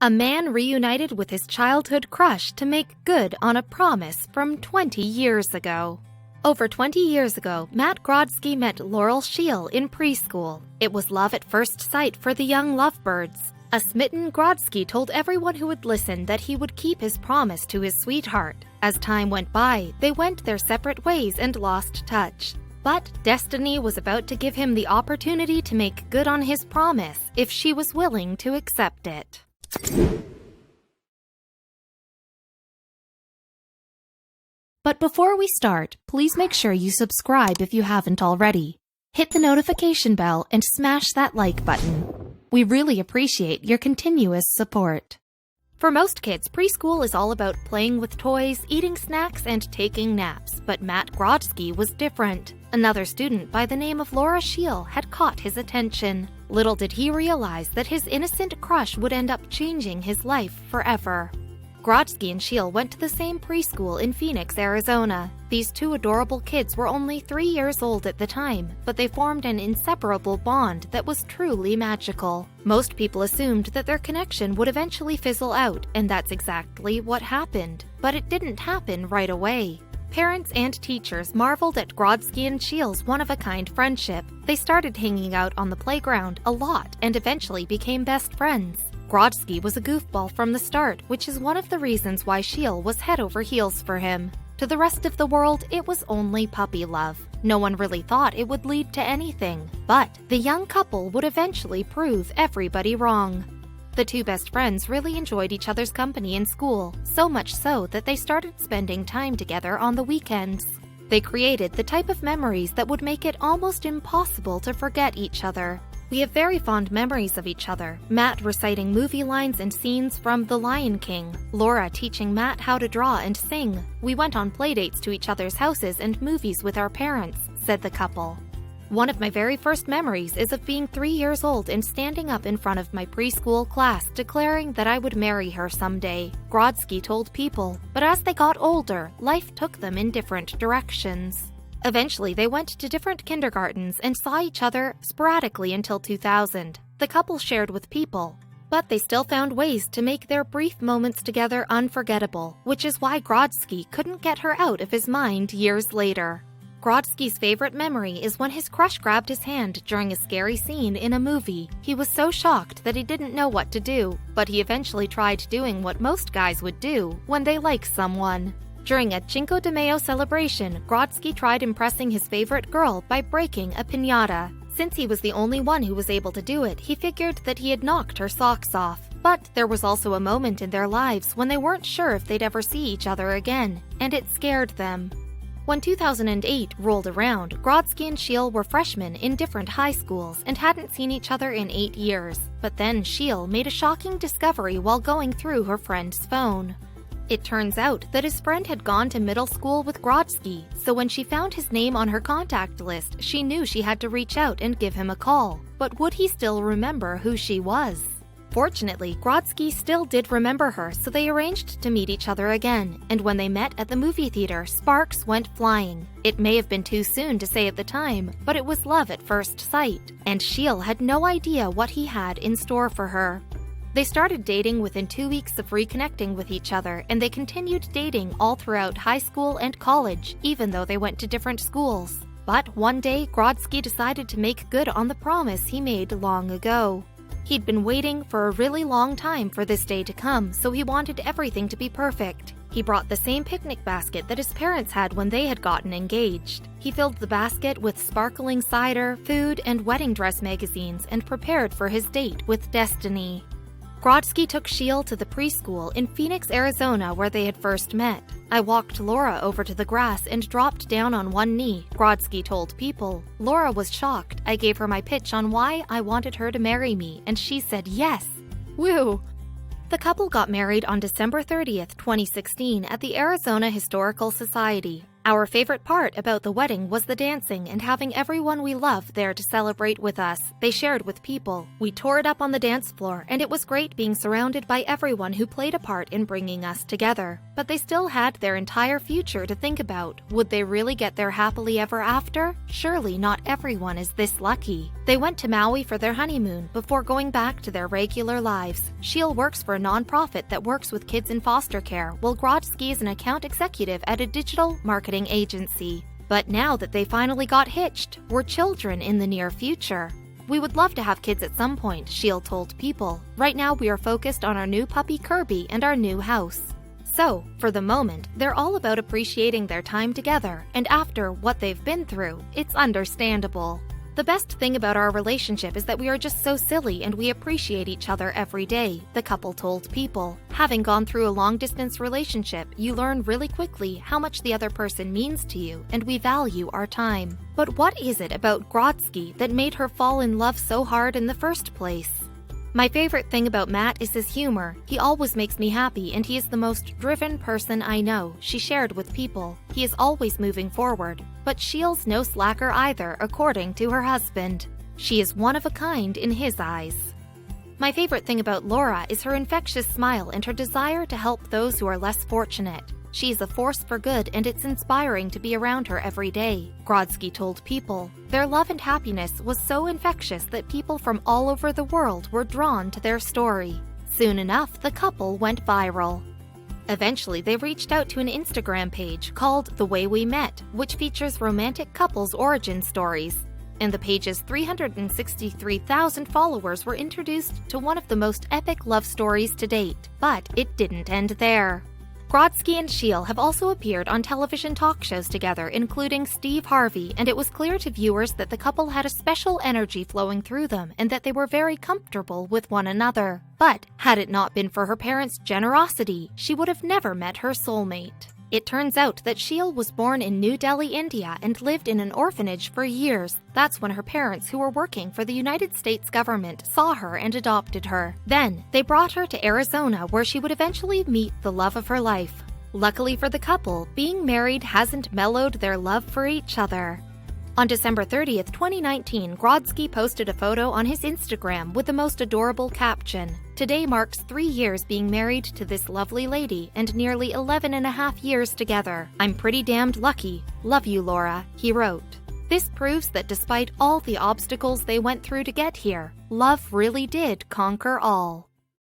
A man reunited with his childhood crush to make good on a promise from 20 years ago. Over 20 years ago, Matt Grodsky met Laura Scheel in preschool. It was love at first sight for the young lovebirds. A smitten Grodsky told everyone who would listen that he would keep his promise to his sweetheart. As time went by, they went their separate ways and lost touch. But destiny was about to give him the opportunity to make good on his promise if she was willing to accept it. But before we start, please make sure you subscribe if you haven't already. Hit the notification bell and smash that like button. We really appreciate your continuous support. For most kids, preschool is all about playing with toys, eating snacks, and taking naps, but Matt Grodsky was different. Another student by the name of Laura Scheel had caught his attention. Little did he realize that his innocent crush would end up changing his life forever. Grodsky and Scheel went to the same preschool in Phoenix, Arizona. These two adorable kids were only 3 years old at the time, but they formed an inseparable bond that was truly magical. Most people assumed that their connection would eventually fizzle out, and that's exactly what happened. But it didn't happen right away. Parents and teachers marveled at Grodsky and Scheel's one-of-a-kind friendship. They started hanging out on the playground a lot and eventually became best friends. Grodsky was a goofball from the start, which is one of the reasons why Scheel was head over heels for him. To the rest of the world, it was only puppy love. No one really thought it would lead to anything. But the young couple would eventually prove everybody wrong. The two best friends really enjoyed each other's company in school, so much so that they started spending time together on the weekends. They created the type of memories that would make it almost impossible to forget each other. We have very fond memories of each other, Matt reciting movie lines and scenes from The Lion King, Laura teaching Matt how to draw and sing. We went on playdates to each other's houses and movies with our parents, said the couple. One of my very first memories is of being 3 years old and standing up in front of my preschool class declaring that I would marry her someday, Grodsky told people. But as they got older, life took them in different directions. Eventually, they went to different kindergartens and saw each other sporadically until 2000. The couple shared with people, but they still found ways to make their brief moments together unforgettable, which is why Grodsky couldn't get her out of his mind years later. Grodsky's favorite memory is when his crush grabbed his hand during a scary scene in a movie. He was so shocked that he didn't know what to do, but he eventually tried doing what most guys would do when they like someone. During a Cinco de Mayo celebration, Grodsky tried impressing his favorite girl by breaking a piñata. Since he was the only one who was able to do it, he figured that he had knocked her socks off. But there was also a moment in their lives when they weren't sure if they'd ever see each other again, and it scared them. When 2008 rolled around, Grodsky and Scheel were freshmen in different high schools and hadn't seen each other in 8 years. But then Scheel made a shocking discovery while going through her friend's phone. It turns out that his friend had gone to middle school with Grodsky, so when she found his name on her contact list, she knew she had to reach out and give him a call. But would he still remember who she was? Fortunately, Grodsky still did remember her, so they arranged to meet each other again, and when they met at the movie theater, sparks went flying. It may have been too soon to say at the time, but it was love at first sight, and Scheel had no idea what he had in store for her. They started dating within 2 weeks of reconnecting with each other, and they continued dating all throughout high school and college, even though they went to different schools. But one day, Grodsky decided to make good on the promise he made long ago. He'd been waiting for a really long time for this day to come, so he wanted everything to be perfect. He brought the same picnic basket that his parents had when they had gotten engaged. He filled the basket with sparkling cider, food, and wedding dress magazines and prepared for his date with destiny. Grodsky took Scheel to the preschool in Phoenix, Arizona, where they had first met. I walked Laura over to the grass and dropped down on one knee, Grodsky told people. Laura was shocked. I gave her my pitch on why I wanted her to marry me, and she said yes. Woo! The couple got married on December 30th, 2016 at the Arizona Historical Society. Our favorite part about the wedding was the dancing and having everyone we love there to celebrate with us. They shared with people. We tore it up on the dance floor, and it was great being surrounded by everyone who played a part in bringing us together. But they still had their entire future to think about. Would they really get there happily ever after? Surely not everyone is this lucky. They went to Maui for their honeymoon before going back to their regular lives. Scheel works for a non-profit that works with kids in foster care, while Grodsky is an account executive at a digital marketing agency. But now that they finally got hitched, we're children in the near future. We would love to have kids at some point, Scheel told People. Right now we are focused on our new puppy Kirby and our new house. So, for the moment, they're all about appreciating their time together, and after what they've been through, it's understandable. The best thing about our relationship is that we are just so silly and we appreciate each other every day, the couple told People. Having gone through a long-distance relationship, you learn really quickly how much the other person means to you, and we value our time. But what is it about Grodsky that made her fall in love so hard in the first place? My favorite thing about Matt is his humor. He always makes me happy and he is the most driven person I know, she shared with People. He is always moving forward. But Scheel's no slacker either, according to her husband. She is one of a kind in his eyes. My favorite thing about Laura is her infectious smile and her desire to help those who are less fortunate. She is a force for good and it's inspiring to be around her every day, Grodsky told People. Their love and happiness was so infectious that people from all over the world were drawn to their story. Soon enough, the couple went viral. Eventually, they reached out to an Instagram page called The Way We Met, which features romantic couples' origin stories. And the page's 363,000 followers were introduced to one of the most epic love stories to date. But it didn't end there. Grodsky and Scheel have also appeared on television talk shows together, including Steve Harvey, and it was clear to viewers that the couple had a special energy flowing through them and that they were very comfortable with one another. But had it not been for her parents' generosity, she would have never met her soulmate. It turns out that Scheel was born in New Delhi, India, and lived in an orphanage for years. That's when her parents, who were working for the United States government, saw her and adopted her. Then, they brought her to Arizona, where she would eventually meet the love of her life. Luckily for the couple, being married hasn't mellowed their love for each other. On December 30th, 2019, Grodsky posted a photo on his Instagram with the most adorable caption. Today marks 3 years being married to this lovely lady and nearly 11.5 years together. I'm pretty damned lucky. Love you, Laura, he wrote. This proves that despite all the obstacles they went through to get here, love really did conquer all.